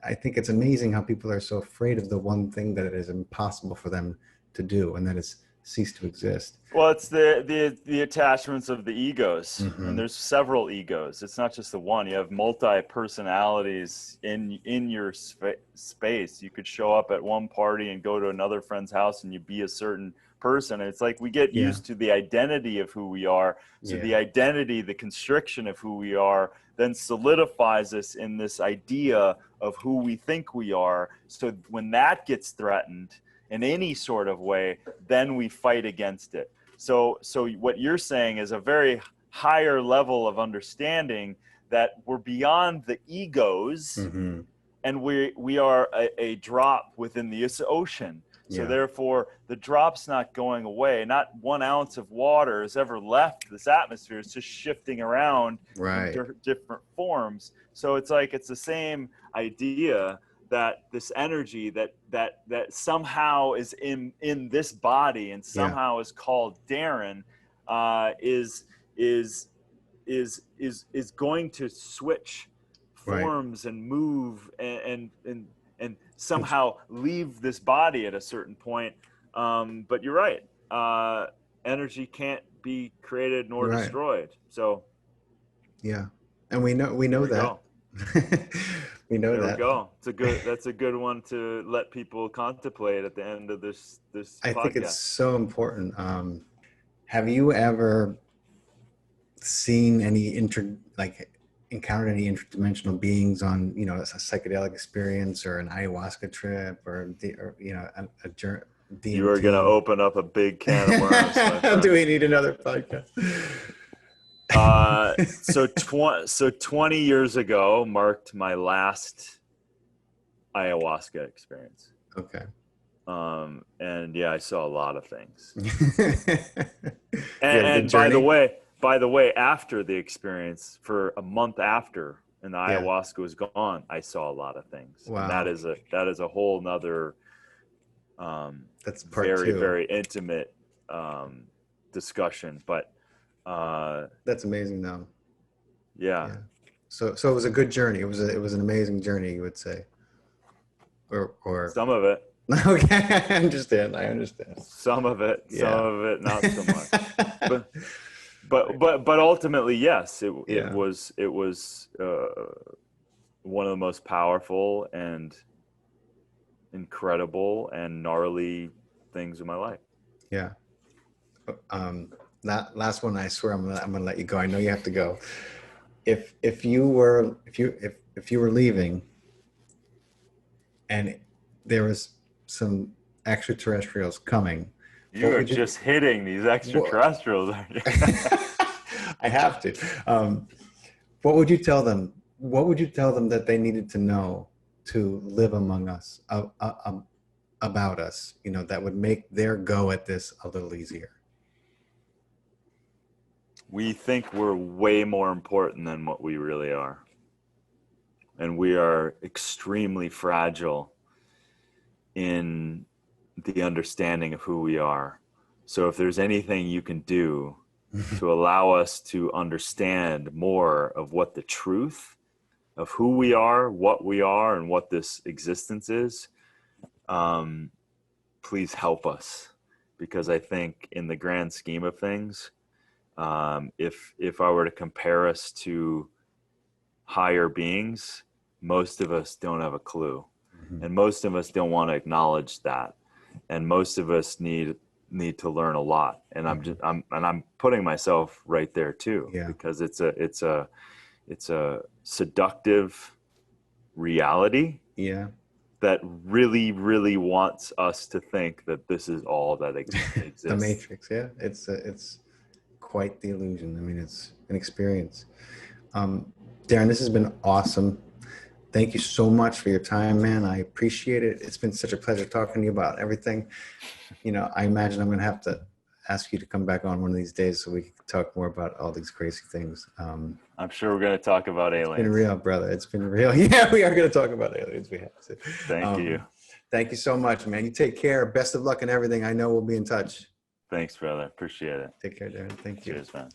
Speaker 1: I think it's amazing how people are so afraid of the one thing that it is impossible for them to do, and that is cease to exist.
Speaker 2: Well, it's the attachments of the egos, and
Speaker 1: Hmm.
Speaker 2: there's several egos. It's not just the one. You have multi personalities in your space. You could show up at one party and go to another friend's house, and you be a certain person. And it's like we get
Speaker 1: Yeah,
Speaker 2: used to the identity of who we are. So the
Speaker 1: yeah,
Speaker 2: identity, the constriction of who we are, then solidifies us in this idea of who we think we are. So when that gets threatened in any sort of way, then we fight against it. So what you're saying is a very higher level of understanding that we're beyond the egos,
Speaker 1: hmm,
Speaker 2: and we are a drop within the ocean. So
Speaker 1: yeah,
Speaker 2: therefore, the drop's not going away. Not 1 ounce of water has ever left this atmosphere. It's just shifting around in
Speaker 1: right,
Speaker 2: different forms. So it's like it's the same idea that this energy that somehow is in this body and
Speaker 1: yeah,
Speaker 2: somehow is called Darin is is is going to switch
Speaker 1: right.
Speaker 2: forms and move and
Speaker 1: And
Speaker 2: somehow leave this body at a certain point. But you're right. Energy can't be created nor
Speaker 1: right,
Speaker 2: destroyed. So
Speaker 1: yeah, and we know
Speaker 2: there we
Speaker 1: that.
Speaker 2: go.
Speaker 1: We know
Speaker 2: There we
Speaker 1: that.
Speaker 2: go. That's a good one to let people contemplate at the end of this
Speaker 1: I think it's
Speaker 2: podcast.
Speaker 1: so important. Have you ever seen any encountered any interdimensional beings on, a psychedelic experience or an ayahuasca trip or
Speaker 2: You are going to
Speaker 1: DMT?
Speaker 2: open up a big can of worms, my
Speaker 1: Do
Speaker 2: friend.
Speaker 1: we need another podcast?
Speaker 2: So 20 years ago marked my last ayahuasca experience.
Speaker 1: Okay.
Speaker 2: And yeah, I saw a lot of things.
Speaker 1: You
Speaker 2: And,
Speaker 1: had a good
Speaker 2: and by the
Speaker 1: journey?
Speaker 2: way, by the way, after the experience, for a month after, and the ayahuasca was gone, I saw a lot of things.
Speaker 1: Wow.
Speaker 2: And that is a whole nother,
Speaker 1: that's part
Speaker 2: very,
Speaker 1: two.
Speaker 2: very intimate discussion. But
Speaker 1: that's amazing, though.
Speaker 2: Yeah.
Speaker 1: So it was a good journey. It was an amazing journey, you would say. Or
Speaker 2: some of it.
Speaker 1: Okay, I understand.
Speaker 2: Some of it, not so much. But ultimately, yes, it was one of the most powerful and incredible and gnarly things in my life.
Speaker 1: Yeah. That last one, I swear I'm gonna let you go. I know you have to go. If you were leaving and there was some extraterrestrials coming,
Speaker 2: you are just hitting these extraterrestrials.
Speaker 1: I have to. What would you tell them? What would you tell them that they needed to know to live among us, about us? That would make their go at this a little easier.
Speaker 2: We think we're way more important than what we really are. And we are extremely fragile in the understanding of who we are. So if there's anything you can do to allow us to understand more of what the truth of who we are, what we are, and what this existence is, please help us. Because I think in the grand scheme of things, if I were to compare us to higher beings, most of us don't have a clue. And most of us don't want to acknowledge that. And most of us need to learn a lot. And I'm putting myself right there too, because it's a seductive reality that really, really wants us to think that this is all that exists.
Speaker 1: The Matrix. Yeah. It's quite the illusion. I mean, it's an experience. Darin, this has been awesome. Thank you so much for your time, man. I appreciate it. It's been such a pleasure talking to you about everything. I imagine I'm going to have to ask you to come back on one of these days so we can talk more about all these crazy things.
Speaker 2: I'm sure we're going to talk about aliens.
Speaker 1: It's been real, brother. It's been real. Yeah, we are going to talk about aliens. We have to.
Speaker 2: Thank you.
Speaker 1: Thank you so much, man. You take care. Best of luck in everything. I know we'll be in touch.
Speaker 2: Thanks, brother. Appreciate it.
Speaker 1: Take care, Darin. Thank you.
Speaker 2: Cheers, man.